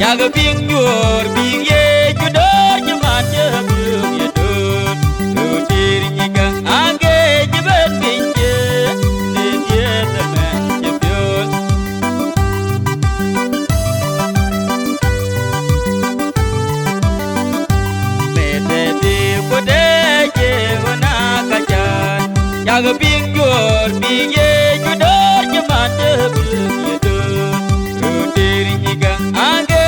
Jaga pinggir pinggir judor cuman jebuk ya dur Rudir nyikang angge jebet pinggir Dia teman jebul Mete di kode jewana kajan Jaga pinggir pinggir judor cuman jebuk ya dur Rudir nyikang angge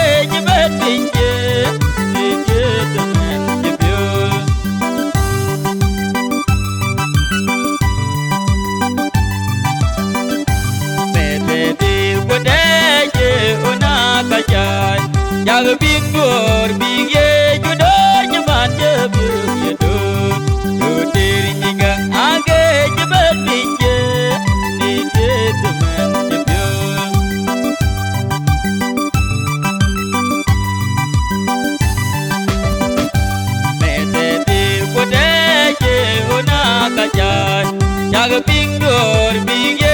Jaga pinggir pinggir judor cuman jebuk ya dur Rudir nyikang angge jebet pinggir Dia teman jebul Mete di kode jehuna kajan Jaga pinggir pinggir